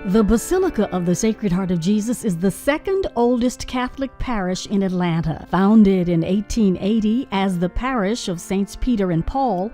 The Basilica of the Sacred Heart of Jesus is the second oldest Catholic parish in Atlanta. Founded in 1880 as the parish of Saints Peter and Paul,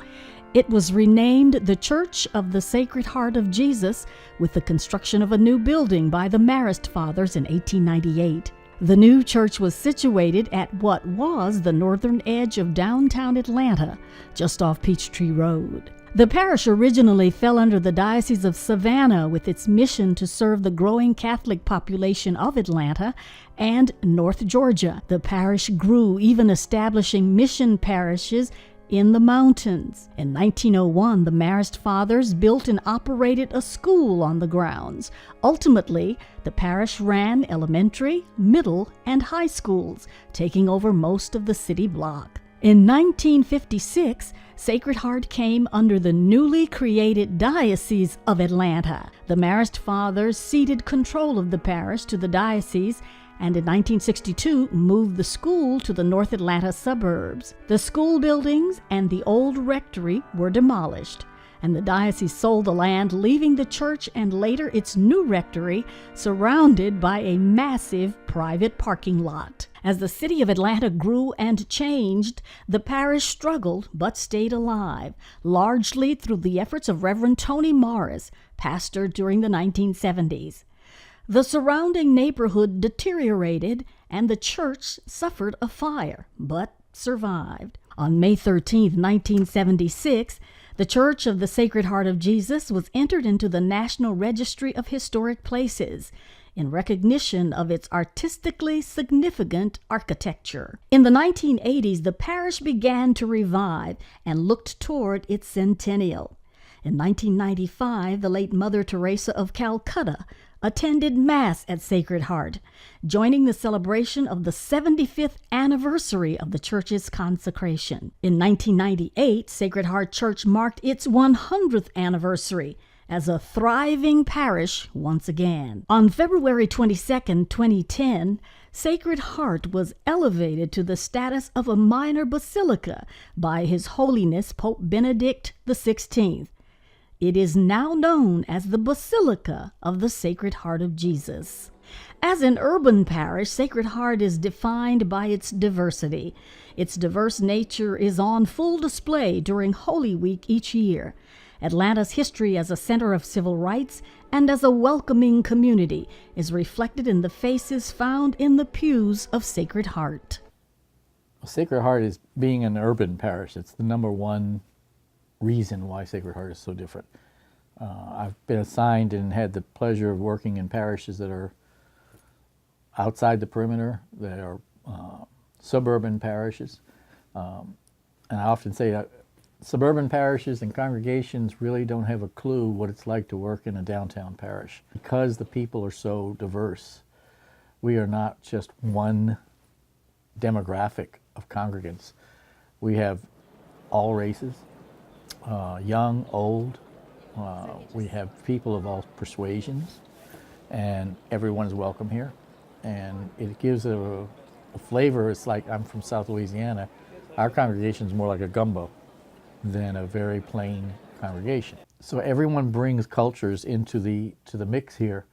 it was renamed the Church of the Sacred Heart of Jesus with the construction of a new building by the Marist Fathers in 1898. The new church was situated at what was the northern edge of downtown Atlanta, just off Peachtree Road. The parish originally fell under the Diocese of Savannah with its mission to serve the growing Catholic population of Atlanta and North Georgia. The parish grew, even establishing mission parishes in the mountains. In 1901, the Marist Fathers built and operated a school on the grounds. Ultimately, the parish ran elementary, middle, and high schools, taking over most of the city block. In 1956, Sacred Heart came under the newly created Diocese of Atlanta. The Marist Fathers ceded control of the parish to the diocese and in 1962 moved the school to the North Atlanta suburbs. The school buildings and the old rectory were demolished, and the diocese sold the land, leaving the church and later its new rectory surrounded by a massive private parking lot. As the city of Atlanta grew and changed, the parish struggled but stayed alive, largely through the efforts of Reverend Tony Morris, pastor during the 1970s. The surrounding neighborhood deteriorated and the church suffered a fire, but survived. On May 13, 1976, the Church of the Sacred Heart of Jesus was entered into the National Registry of Historic Places in recognition of its artistically significant architecture. In the 1980s, the parish began to revive and looked toward its centennial. In 1995, the late Mother Teresa of Calcutta attended Mass at Sacred Heart, joining the celebration of the 75th anniversary of the church's consecration. In 1998, Sacred Heart Church marked its 100th anniversary as a thriving parish once again. On February 22, 2010, Sacred Heart was elevated to the status of a minor basilica by His Holiness Pope Benedict XVI. It is now known as the Basilica of the Sacred Heart of Jesus. As an urban parish, Sacred Heart is defined by its diversity. Its diverse nature is on full display during Holy Week each year. Atlanta's history as a center of civil rights and as a welcoming community is reflected in the faces found in the pews of Sacred Heart. Sacred Heart is being an urban parish. It's the number one reason why Sacred Heart is so different. I've been assigned and had the pleasure of working in parishes that are outside the perimeter, that are suburban parishes. And I often say that suburban parishes and congregations really don't have a clue what it's like to work in a downtown parish. Because the people are so diverse, we are not just one demographic of congregants. We have all races, young, old. We have people of all persuasions, and everyone's welcome here. And it gives a flavor. It's like, I'm from South Louisiana. Our congregation is more like a gumbo than a very plain congregation. So everyone brings cultures into the mix here.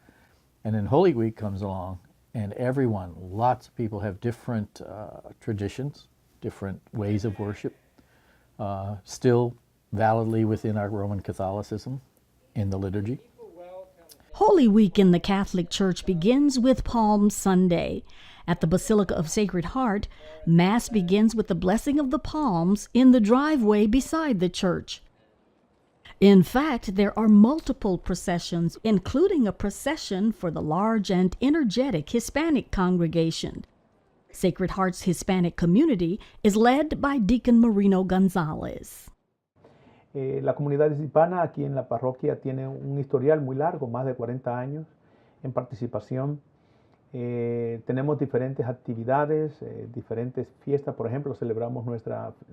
And then Holy Week comes along, and everyone, lots of people have different traditions, different ways of worship, still validly within our Roman Catholicism in the liturgy. Holy Week in the Catholic Church begins with Palm Sunday. At the Basilica of Sacred Heart, Mass begins with the blessing of the palms in the driveway beside the church. In fact, there are multiple processions, including a procession for the large and energetic Hispanic congregation. Sacred Heart's Hispanic community is led by Deacon Marino Gonzalez. La comunidad hispana aquí en la parroquia tiene un historial muy largo, más de 40 años en participación. Tenemos diferentes actividades, diferentes fiestas. Por ejemplo, celebramos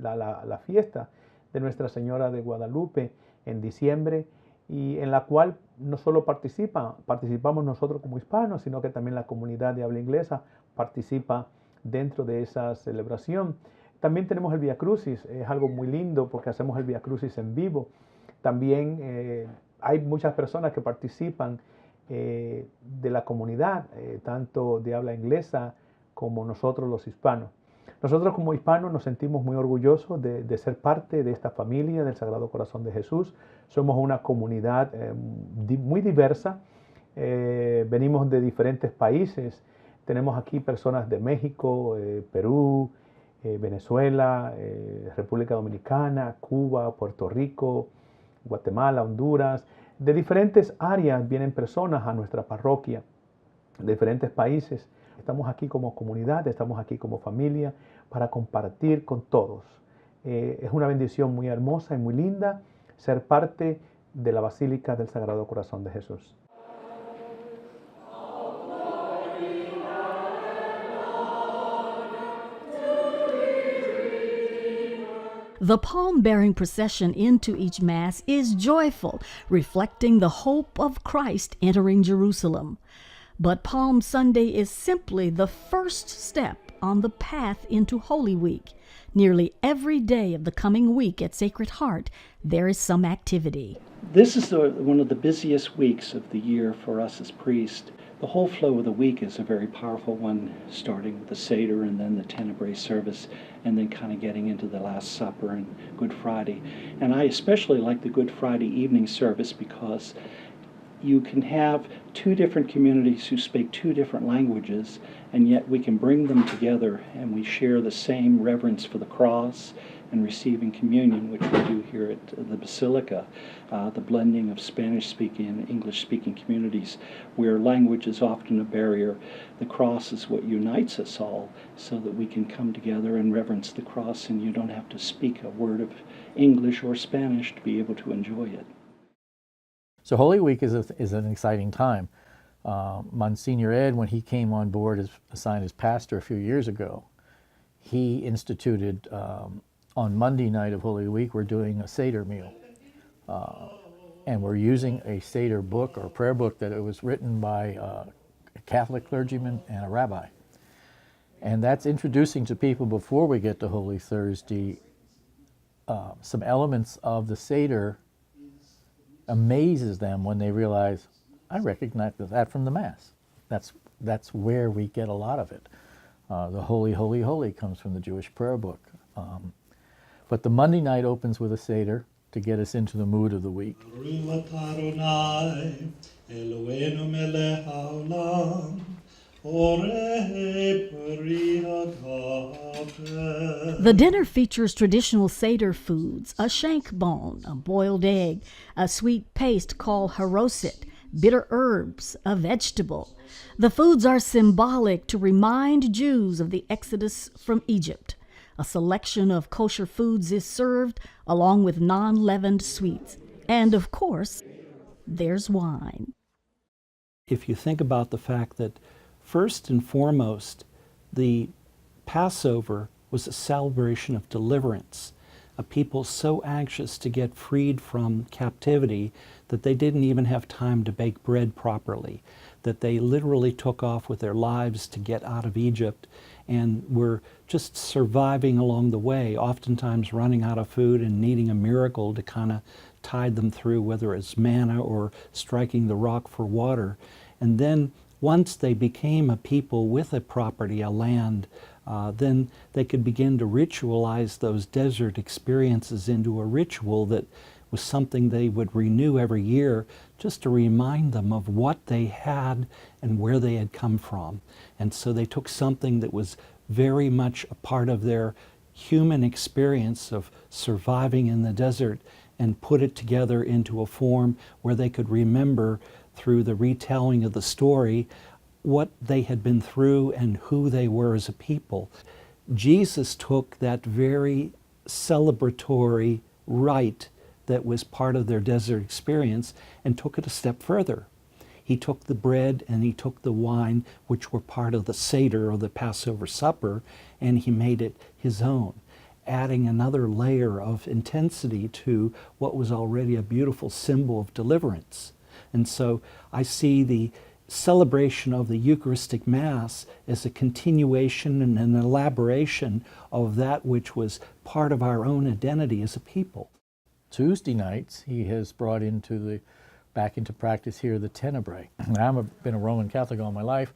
la fiesta de Nuestra Señora de Guadalupe en diciembre, y en la cual no solo participamos nosotros como hispanos, sino que también la comunidad de habla inglesa participa dentro de esa celebración. También tenemos el Vía Crucis, es algo muy lindo porque hacemos el Vía Crucis en vivo. También hay muchas personas que participan de la comunidad, tanto de habla inglesa como nosotros los hispanos. Nosotros como hispanos nos sentimos muy orgullosos de ser parte de esta familia del Sagrado Corazón de Jesús. Somos una comunidad muy diversa, venimos de diferentes países. Tenemos aquí personas de México, Perú, Venezuela, República Dominicana, Cuba, Puerto Rico, Guatemala, Honduras. De diferentes áreas vienen personas a nuestra parroquia, de diferentes países. Estamos aquí como comunidad, estamos aquí como familia para compartir con todos. Es una bendición muy hermosa y muy linda ser parte de la Basílica del Sagrado Corazón de Jesús. The palm-bearing procession into each Mass is joyful, reflecting the hope of Christ entering Jerusalem. But Palm Sunday is simply the first step on the path into Holy Week. Nearly every day of the coming week at Sacred Heart, there is some activity. This is one of the busiest weeks of the year for us as priests. The whole flow of the week is a very powerful one, starting with the Seder and then the Tenebrae service, and then kind of getting into the Last Supper and Good Friday. And I especially like the Good Friday evening service because you can have two different communities who speak two different languages, and yet we can bring them together and we share the same reverence for the cross and receiving communion, which we do here at the Basilica, the blending of Spanish-speaking and English-speaking communities, where language is often a barrier. The cross is what unites us all so that we can come together and reverence the cross, and you don't have to speak a word of English or Spanish to be able to enjoy it. So Holy Week is an exciting time. Monsignor Ed, when he came on board, assigned as pastor a few years ago, he instituted on Monday night of Holy Week, we're doing a Seder meal. And we're using a Seder book or prayer book that it was written by a Catholic clergyman and a rabbi. And that's introducing to people before we get to Holy Thursday some elements of the Seder. Amazes them when they realize, I recognize that from the Mass. That's where we get a lot of it. The Holy, Holy, Holy comes from the Jewish prayer book. But the Monday night opens with a Seder to get us into the mood of the week. The dinner features traditional Seder foods, a shank bone, a boiled egg, a sweet paste called haroset, bitter herbs, a vegetable. The foods are symbolic to remind Jews of the Exodus from Egypt. A selection of kosher foods is served along with non-leavened sweets. And of course, there's wine. If you think about the fact that first and foremost, the Passover was a celebration of deliverance, a people so anxious to get freed from captivity that they didn't even have time to bake bread properly, that they literally took off with their lives to get out of Egypt and were just surviving along the way, oftentimes running out of food and needing a miracle to kind of tide them through, whether it's manna or striking the rock for water. And then once they became a people with a property, a land, then they could begin to ritualize those desert experiences into a ritual that was something they would renew every year just to remind them of what they had and where they had come from. And so they took something that was very much a part of their human experience of surviving in the desert and put it together into a form where they could remember through the retelling of the story what they had been through and who they were as a people. Jesus took that very celebratory rite that was part of their desert experience and took it a step further. He took the bread and he took the wine, which were part of the Seder or the Passover supper, and he made it his own, adding another layer of intensity to what was already a beautiful symbol of deliverance. And so I see the celebration of the Eucharistic Mass as a continuation and an elaboration of that which was part of our own identity as a people. Tuesday nights, he has brought into the back into practice here the tenebrae. I've been a Roman Catholic all my life,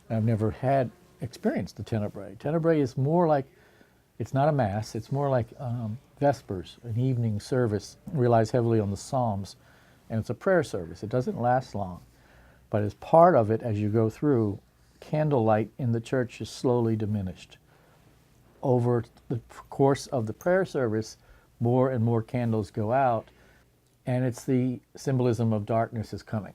and I've never had experienced the tenebrae. Tenebrae is more like, it's not a mass, it's more like Vespers, an evening service, relies heavily on the Psalms, and it's a prayer service. It doesn't last long, but as part of it, as you go through, candlelight in the church is slowly diminished. Over the course of the prayer service, more and more candles go out, and it's the symbolism of darkness is coming.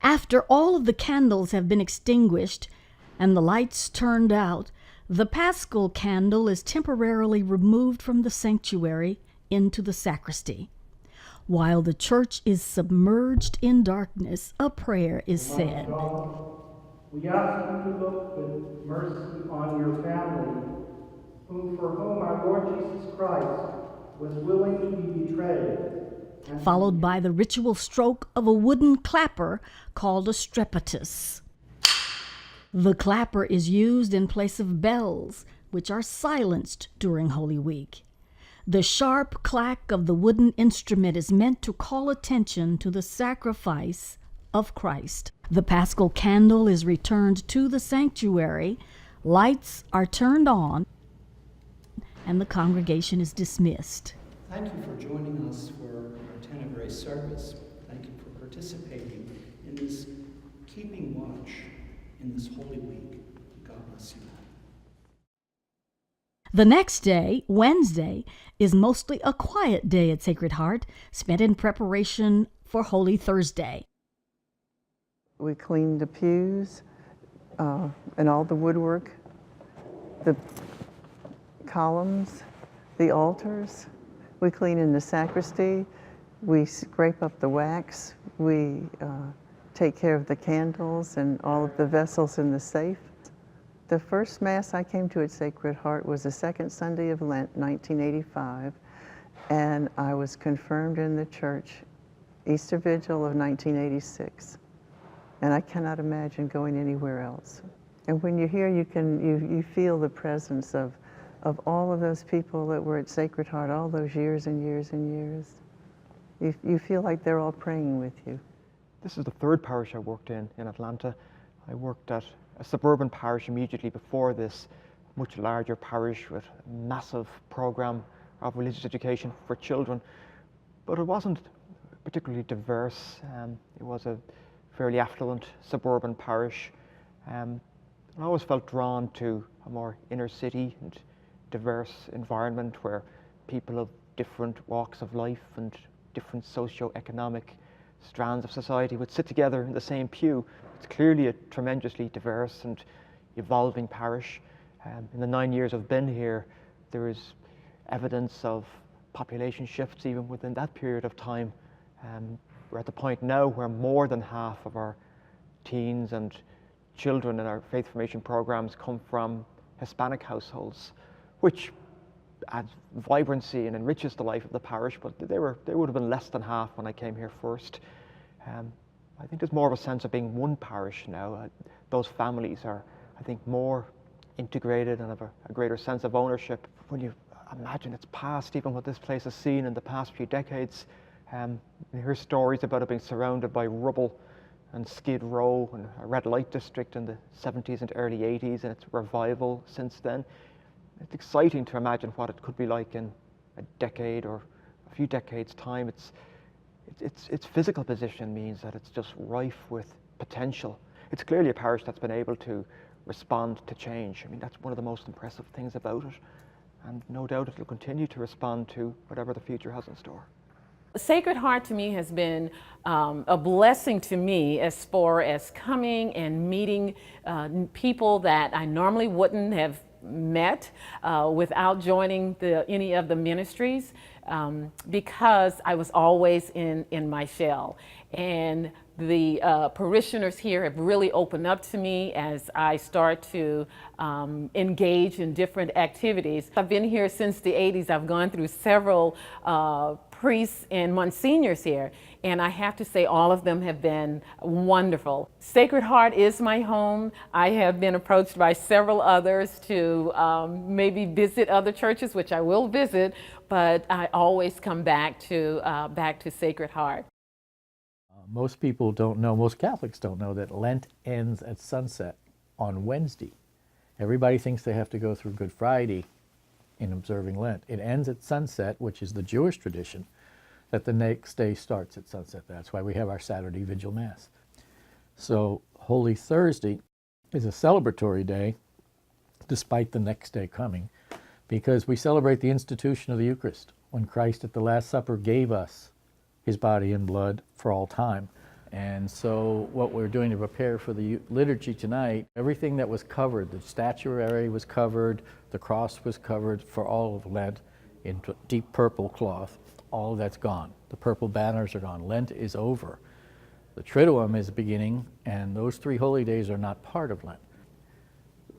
After all of the candles have been extinguished and the lights turned out, the Paschal candle is temporarily removed from the sanctuary into the sacristy. While the church is submerged in darkness, a prayer is said. We ask you to look with mercy on your family, for whom our Lord Jesus Christ was willing to be betrayed. Followed by the ritual stroke of a wooden clapper called a strepitus. The clapper is used in place of bells, which are silenced during Holy Week. The sharp clack of the wooden instrument is meant to call attention to the sacrifice of Christ. The Paschal candle is returned to the sanctuary, lights are turned on, and the congregation is dismissed. Thank you for joining us for our Tenebrae service. Thank you for participating in this keeping watch in this Holy Week. God bless you. The next day, Wednesday, is mostly a quiet day at Sacred Heart, spent in preparation for Holy Thursday. We cleaned the pews and all the woodwork, the columns, the altars. We clean in the sacristy. We scrape up the wax. We take care of the candles and all of the vessels in the safe. The first Mass I came to at Sacred Heart was the second Sunday of Lent, 1985, and I was confirmed in the church Easter Vigil of 1986. And I cannot imagine going anywhere else. And when you're here, you feel the presence of all of those people that were at Sacred Heart all those years and years and years. You feel like they're all praying with you. This is the third parish I worked in Atlanta. I worked at a suburban parish immediately before this, much larger parish with a massive program of religious education for children. But it wasn't particularly diverse. It was a fairly affluent suburban parish. I always felt drawn to a more inner city and diverse environment where people of different walks of life and different socio-economic strands of society would sit together in the same pew. It's clearly a tremendously diverse and evolving parish. In the 9 years I've been here, there is evidence of population shifts even within that period of time. We're at the point now where more than half of our teens and children in our faith formation programs come from Hispanic households, which adds vibrancy and enriches the life of the parish, but they would have been less than half when I came here first. I think there's more of a sense of being one parish now. Those families are, I think, more integrated and have a greater sense of ownership. When you imagine it's past even what this place has seen in the past few decades, you hear stories about it being surrounded by rubble and Skid Row and a red light district in the 70s and early 80s, and its revival since then. It's exciting to imagine what it could be like in a decade or a few decades' time. Its physical position means that it's just rife with potential. It's clearly a parish that's been able to respond to change. I mean, that's one of the most impressive things about it, and no doubt it will continue to respond to whatever the future has in store. Sacred Heart to me has been a blessing to me as far as coming and meeting people that I normally wouldn't have met without joining any of the ministries, because I was always in my shell. And the parishioners here have really opened up to me as I start to engage in different activities. I've been here since the 80s. I've gone through several priests and monsignors here, and I have to say all of them have been wonderful. Sacred Heart is my home. I have been approached by several others to maybe visit other churches, which I will visit, but I always come back to Sacred Heart. Most people don't know, most Catholics don't know that Lent ends at sunset on Wednesday. Everybody thinks they have to go through Good Friday in observing Lent. It ends at sunset, which is the Jewish tradition, that the next day starts at sunset. That's why we have our Saturday Vigil Mass. So Holy Thursday is a celebratory day, despite the next day coming, because we celebrate the institution of the Eucharist, when Christ at the Last Supper gave us his body and blood for all time. And so what we're doing to prepare for the liturgy tonight, everything that was covered, the statuary was covered, the cross was covered for all of Lent in deep purple cloth. All of that's gone. The purple banners are gone. Lent is over. The Triduum is beginning, and those 3 holy days are not part of Lent.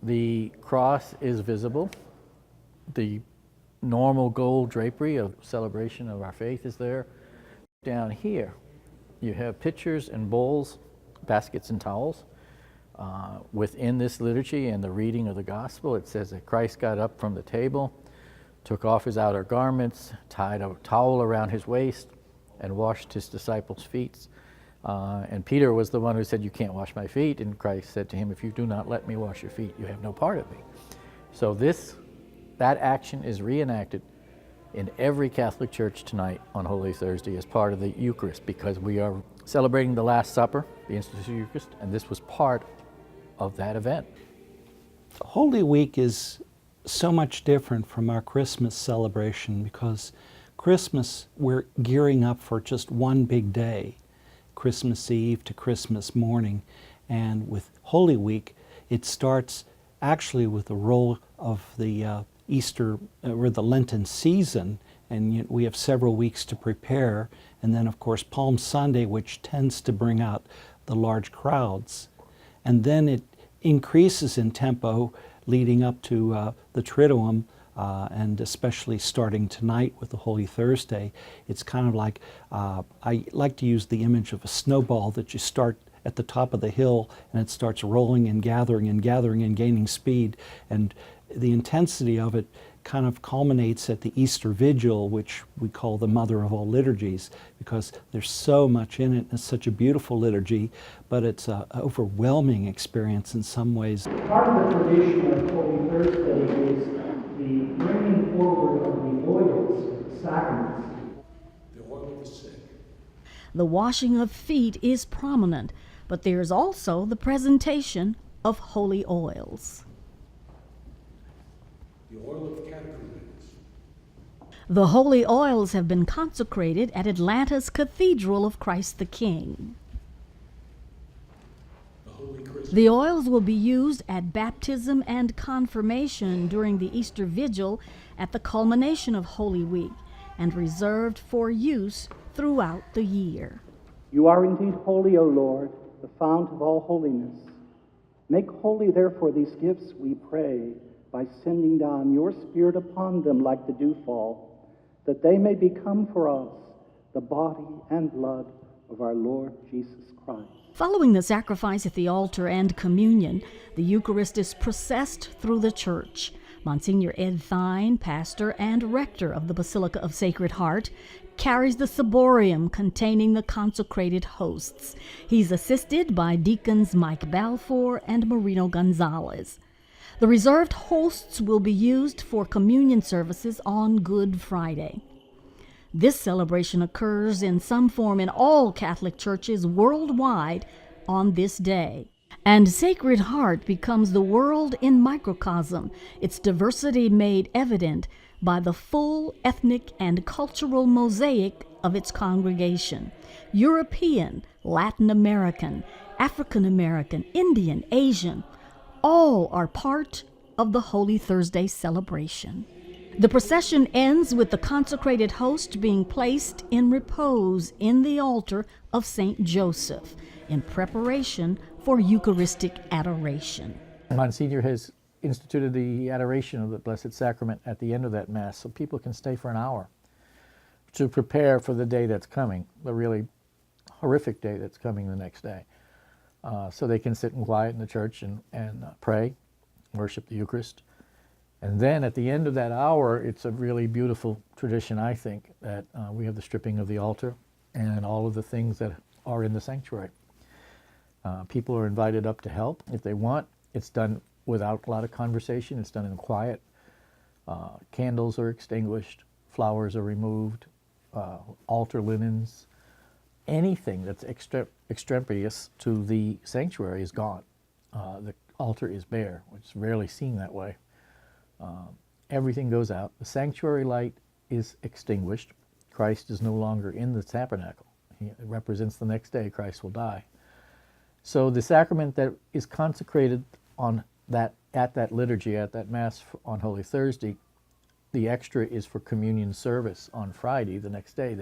The cross is visible. The normal gold drapery of celebration of our faith is there. Down here, you have pitchers and bowls, baskets and towels. Within this liturgy and the reading of the gospel, it says that Christ got up from the table, took off his outer garments, tied a towel around his waist, and washed his disciples' feet. And Peter was the one who said, "You can't wash my feet." And Christ said to him, "If you do not let me wash your feet, you have no part of me." So that action is reenacted in every Catholic church tonight on Holy Thursday as part of the Eucharist, because we are celebrating the Last Supper, the institution of the Eucharist, and this was part of that event. Holy Week is so much different from our Christmas celebration, because Christmas, we're gearing up for just one big day, Christmas Eve to Christmas morning. And with Holy Week, it starts actually with the roll of the Easter or the Lenten season, and we have several weeks to prepare, and then of course Palm Sunday, which tends to bring out the large crowds, and then it increases in tempo leading up to the Triduum, and especially starting tonight with the Holy Thursday. It's kind of like, I like to use the image of a snowball that you start at the top of the hill and it starts rolling and gathering and gathering and gaining speed, and the intensity of it kind of culminates at the Easter Vigil, which we call the mother of all liturgies, because there's so much in it. It's such a beautiful liturgy, but it's an overwhelming experience in some ways. Part of the tradition of Holy Thursday is the bringing forward of the oils, sacraments. The oil of the sick. The washing of feet is prominent, but there's also the presentation of holy oils. The oil of catechumens. The holy oils have been consecrated at Atlanta's Cathedral of Christ the King. The Holy Christmas. The oils will be used at baptism and confirmation during the Easter Vigil at the culmination of Holy Week, and reserved for use throughout the year. You are indeed holy, O Lord, the fount of all holiness. Make holy, therefore, these gifts, we pray, by sending down your Spirit upon them like the dewfall, that they may become for us the body and blood of our Lord Jesus Christ. Following the sacrifice at the altar and communion, the Eucharist is processed through the church. Monsignor Ed Thine, pastor and rector of the Basilica of Sacred Heart, carries the ciborium containing the consecrated hosts. He's assisted by deacons Mike Balfour and Marino Gonzalez. The reserved hosts will be used for communion services on Good Friday. This celebration occurs in some form in all Catholic churches worldwide on this day. And Sacred Heart becomes the world in microcosm, its diversity made evident by the full ethnic and cultural mosaic of its congregation. European, Latin American, African American, Indian, Asian, all are part of the Holy Thursday celebration. The procession ends with the consecrated host being placed in repose in the altar of St. Joseph in preparation for Eucharistic adoration. Monsignor has instituted the adoration of the Blessed Sacrament at the end of that Mass, so people can stay for an hour to prepare for the day that's coming, the really horrific day that's coming the next day. So they can sit in quiet in the church and pray, worship the Eucharist. And then at the end of that hour, it's a really beautiful tradition, I think, that we have the stripping of the altar and all of the things that are in the sanctuary. People are invited up to help if they want. It's done without a lot of conversation. It's done in quiet. Candles are extinguished. Flowers are removed. Altar linens. Anything that's extraneous to the sanctuary is gone. The altar is bare, which is rarely seen that way. Everything goes out. The sanctuary light is extinguished. Christ is no longer in the tabernacle. It represents the next day Christ will die. So the sacrament that is consecrated at that liturgy, at that Mass on Holy Thursday, the extra is for communion service on Friday, the next day.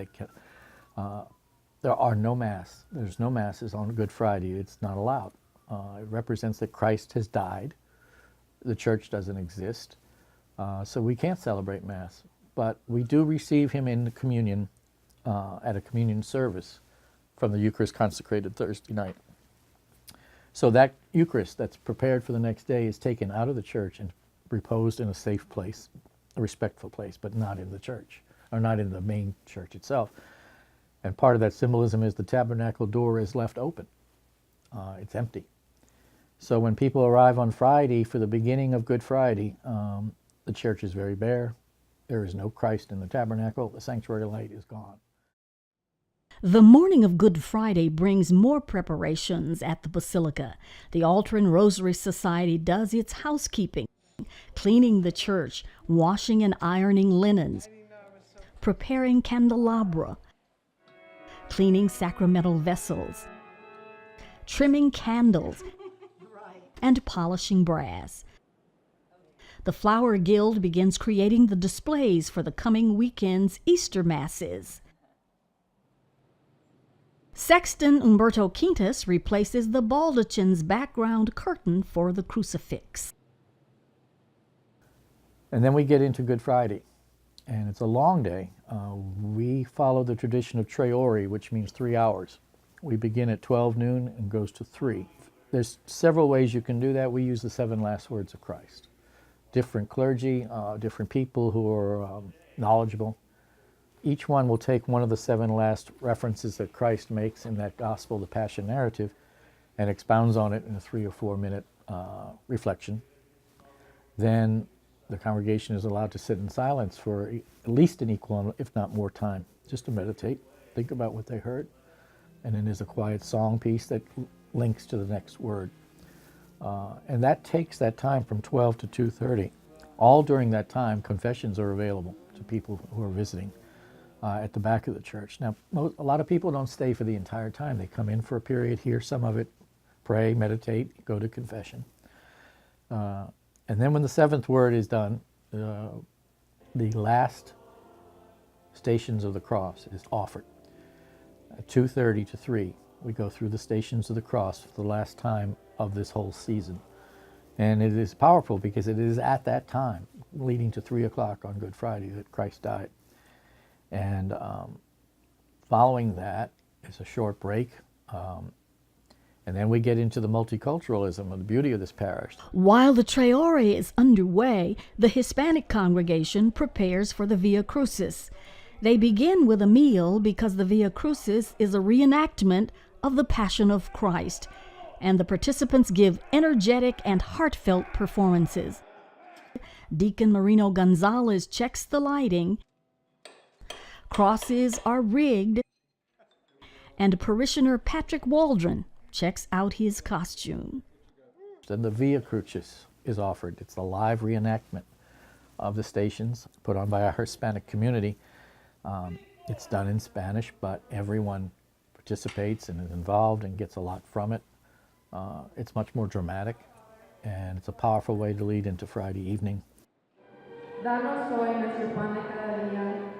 There are no Mass. There's no Masses on Good Friday. It's not allowed. It represents that Christ has died. The church doesn't exist. So we can't celebrate Mass. But we do receive him in the communion at a communion service from the Eucharist consecrated Thursday night. So that Eucharist that's prepared for the next day is taken out of the church and reposed in a safe place, a respectful place, but not in the church, or not in the main church itself. And part of that symbolism is the tabernacle door is left open. It's empty. So when people arrive on Friday for the beginning of Good Friday, the church is very bare. There is no Christ in the tabernacle. The sanctuary light is gone. The morning of Good Friday brings more preparations at the Basilica. The Altar and Rosary Society does its housekeeping, cleaning the church, washing and ironing linens, preparing candelabra, cleaning sacramental vessels, trimming candles, and polishing brass. The Flower Guild begins creating the displays for the coming weekend's Easter Masses. Sexton Umberto Quintas replaces the baldachin's background curtain for the crucifix. And then we get into Good Friday, and it's a long day. We follow the tradition of Tre Ore, which means 3 hours. We begin at 12 noon and goes to 3. There's several ways you can do that. We use the 7 last words of Christ. Different clergy, different people who are knowledgeable. Each one will take one of the 7 last references that Christ makes in that gospel, the Passion narrative, and expounds on it in a 3 or 4 minute reflection. Then the congregation is allowed to sit in silence for at least an equal, if not more time, just to meditate, think about what they heard. And then there's a quiet song piece that links to the next word. And that takes that time from 12 to 2:30. All during that time, confessions are available to people who are visiting at the back of the church. Now, a lot of people don't stay for the entire time. They come in for a period, hear some of it, pray, meditate, go to confession. And then when the 7th word is done, the last Stations of the Cross is offered. At 2:30 to 3, we go through the Stations of the Cross for the last time of this whole season. And it is powerful because it is at that time, leading to 3 o'clock on Good Friday, that Christ died. And following that is a short break. And then we get into the multiculturalism of the beauty of this parish. While the Tre Ore is underway, the Hispanic congregation prepares for the Via Crucis. They begin with a meal because the Via Crucis is a reenactment of the Passion of Christ, and the participants give energetic and heartfelt performances. Deacon Marino Gonzalez checks the lighting, crosses are rigged, and parishioner Patrick Waldron checks out his costume. Then the Via Crucis is offered. It's a live reenactment of the Stations put on by our Hispanic community. It's done in Spanish, but everyone participates and is involved and gets a lot from it. It's much more dramatic, and it's a powerful way to lead into Friday evening. Danos hoy nuestro pan de cada día.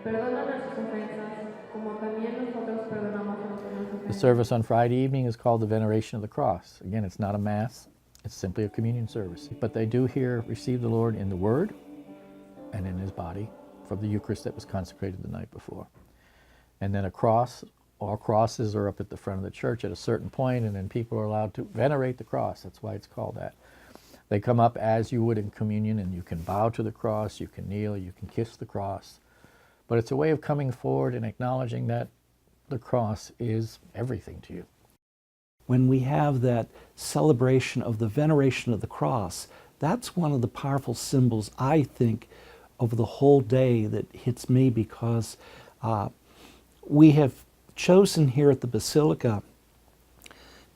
Perdona nuestras ofensas, como también nosotros perdonamos a los que nos ofenden. The service on Friday evening is called the Veneration of the Cross. Again, it's not a Mass, it's simply a communion service. But they do here receive the Lord in the Word and in His body from the Eucharist that was consecrated the night before. And then a cross, all crosses are up at the front of the church at a certain point, and then people are allowed to venerate the cross. That's why it's called that. They come up as you would in communion, and you can bow to the cross, you can kneel, you can kiss the cross. But it's a way of coming forward and acknowledging that the cross is everything to you. When we have that celebration of the veneration of the cross, that's one of the powerful symbols, I think, of the whole day that hits me, because we have chosen here at the Basilica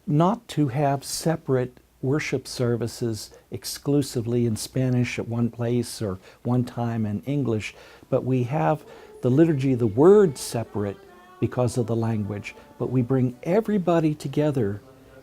not to have separate worship services exclusively in Spanish at one place or one time in English, but we have the liturgy of the word separate because of the language, but we bring everybody together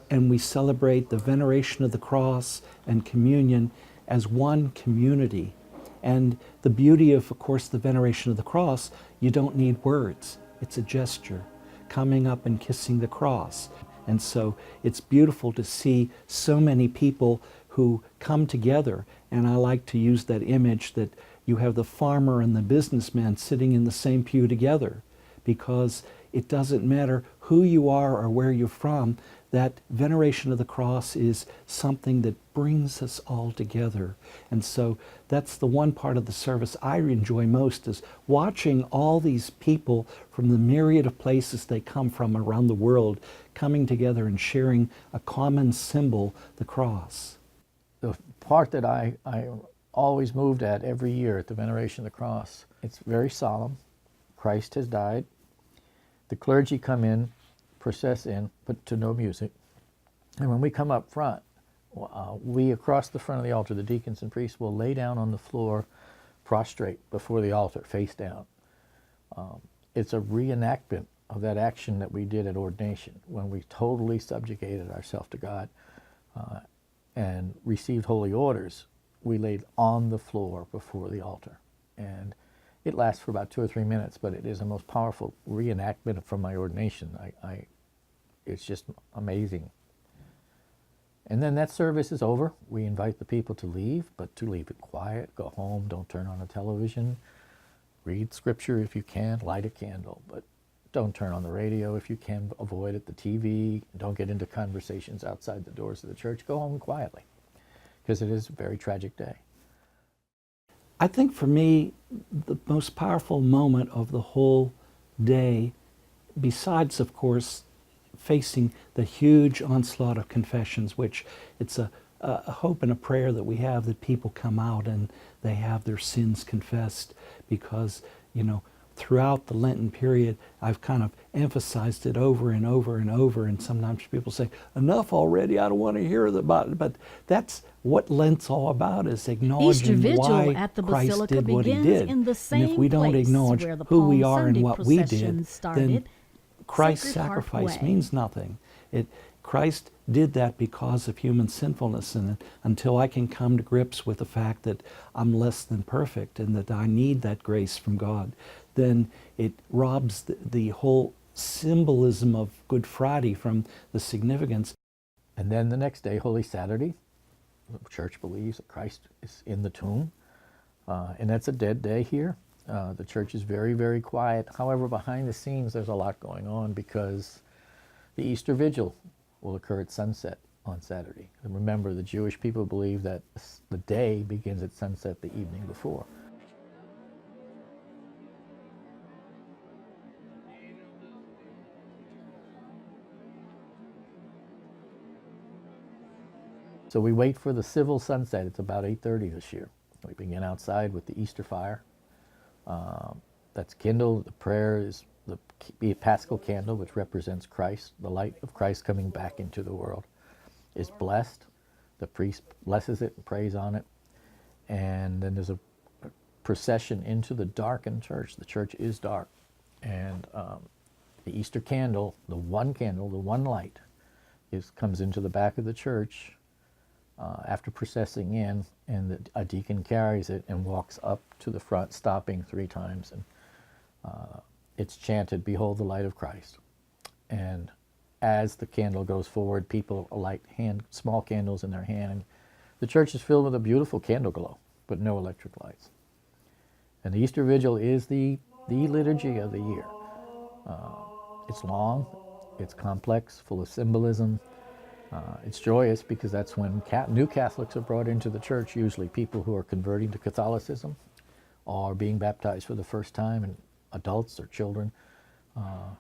and we celebrate the veneration of the cross and communion as one community. And the beauty of course, the veneration of the cross, you don't need words. It's a gesture, coming up and kissing the cross. And so it's beautiful to see so many people who come together. And I like to use that image that you have the farmer and the businessman sitting in the same pew together, because it doesn't matter who you are or where you're from, that veneration of the cross is something that brings us all together. And so that's the one part of the service I enjoy most, is watching all these people from the myriad of places they come from around the world coming together and sharing a common symbol, the cross. The part that I always moved at every year at the veneration of the cross, it's very solemn. Christ has died. The clergy come in, process in, but to no music. And when we come up front, we across the front of the altar, the deacons and priests will lay down on the floor, prostrate before the altar, face down. It's a reenactment of that action that we did at ordination, when we totally subjugated ourselves to God and received holy orders. We laid on the floor before the altar. And it lasts for about 2 or 3 minutes, but it is the most powerful reenactment from my ordination. It's just amazing. And then that service is over. We invite the people to leave, but to leave it quiet, go home, don't turn on the television, read scripture if you can, light a candle, but don't turn on the radio if you can, avoid it, the TV, don't get into conversations outside the doors of the church, go home quietly, because it is a very tragic day. I think for me, the most powerful moment of the whole day, besides, of course, facing the huge onslaught of confessions, which it's a hope and a prayer that we have that people come out and they have their sins confessed, because, you know, throughout the Lenten period, I've kind of emphasized it over and over and over, and sometimes people say, enough already, I don't want to hear about it. But that's what Lent's all about, is acknowledging why at the Christ Basilica did what he begins did. in the same And if we don't place acknowledge where the who we Palm are and Sunday what we procession did, started, then Christ's Sacred Heart sacrifice Way. means nothing. Christ did that because of human sinfulness, and until I can come to grips with the fact that I'm less than perfect and that I need that grace from God, then it robs the whole symbolism of Good Friday from the significance. And then the next day, Holy Saturday, the church believes that Christ is in the tomb, and that's a dead day here. The church is very, very quiet. However, behind the scenes, there's a lot going on, because the Easter Vigil will occur at sunset on Saturday. And remember, the Jewish people believe that the day begins at sunset the evening before. So we wait for the civil sunset. It's about 8:30 this year. We begin outside with the Easter fire. That's kindled. The prayer is the Paschal candle, which represents Christ, the light of Christ coming back into the world, is blessed. The priest blesses it and prays on it. And then there's a procession into the darkened church. The church is dark. And the Easter candle, the one light, comes into the back of the church after processing in, and a deacon carries it and walks up to the front, stopping 3 times, and it's chanted, "Behold the light of Christ." And as the candle goes forward, people light small candles in their hand. The church is filled with a beautiful candle glow, but no electric lights. And the Easter Vigil is the liturgy of the year. It's long, it's complex, full of symbolism. It's joyous because that's when new Catholics are brought into the church, usually people who are converting to Catholicism or being baptized for the first time, and adults or children.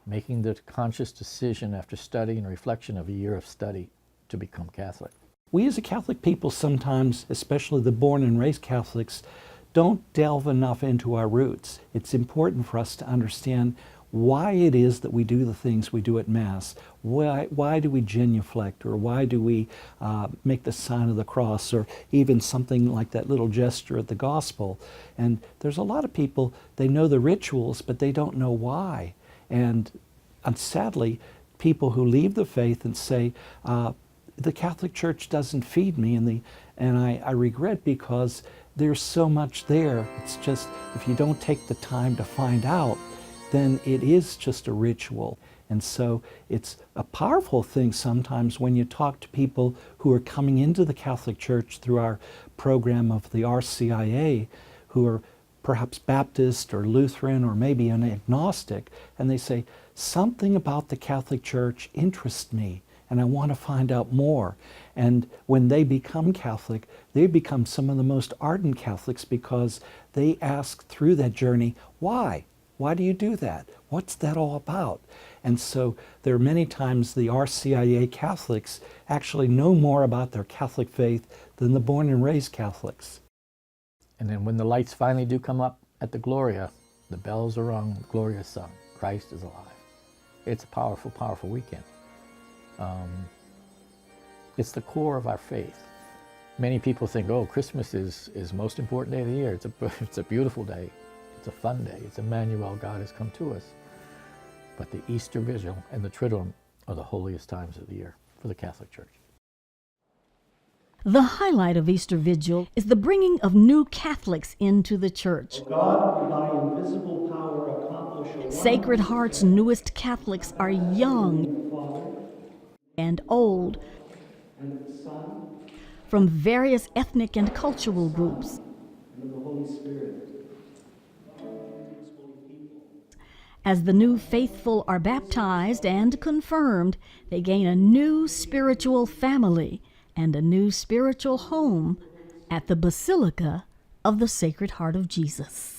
making the conscious decision after study and reflection of a year of study to become Catholic. We as a Catholic people sometimes, especially the born and raised Catholics, don't delve enough into our roots. It's important for us to understand why it is that we do the things we do at Mass. Why do we genuflect, or why do we make the sign of the cross, or even something like that little gesture at the Gospel? And there's a lot of people, they know the rituals, but they don't know why. And sadly, people who leave the faith and say, the Catholic Church doesn't feed me, and I regret, because there's so much there. It's just, if you don't take the time to find out, then it is just a ritual. And so it's a powerful thing sometimes when you talk to people who are coming into the Catholic Church through our program of the RCIA, who are perhaps Baptist or Lutheran or maybe an agnostic, and they say, something about the Catholic Church interests me, and I want to find out more. And when they become Catholic, they become some of the most ardent Catholics, because they ask through that journey, why? Why do you do that? What's that all about? And so there are many times the RCIA Catholics actually know more about their Catholic faith than the born and raised Catholics. And then when the lights finally do come up at the Gloria, the bells are rung, the Gloria is sung, Christ is alive. It's a powerful, powerful weekend. It's the core of our faith. Many people think, oh, Christmas is the most important day of the year. It's a beautiful day. It's a fun day. It's Emmanuel, God has come to us. But the Easter Vigil and the Triduum are the holiest times of the year for the Catholic Church. The highlight of Easter Vigil is the bringing of new Catholics into the Church. God, by thy invisible power, accomplish a Sacred Heart's newest Catholics are young Father, and old, and of the Son, from various ethnic and cultural groups. and of the Holy Spirit. As the new faithful are baptized and confirmed, they gain a new spiritual family and a new spiritual home at the Basilica of the Sacred Heart of Jesus.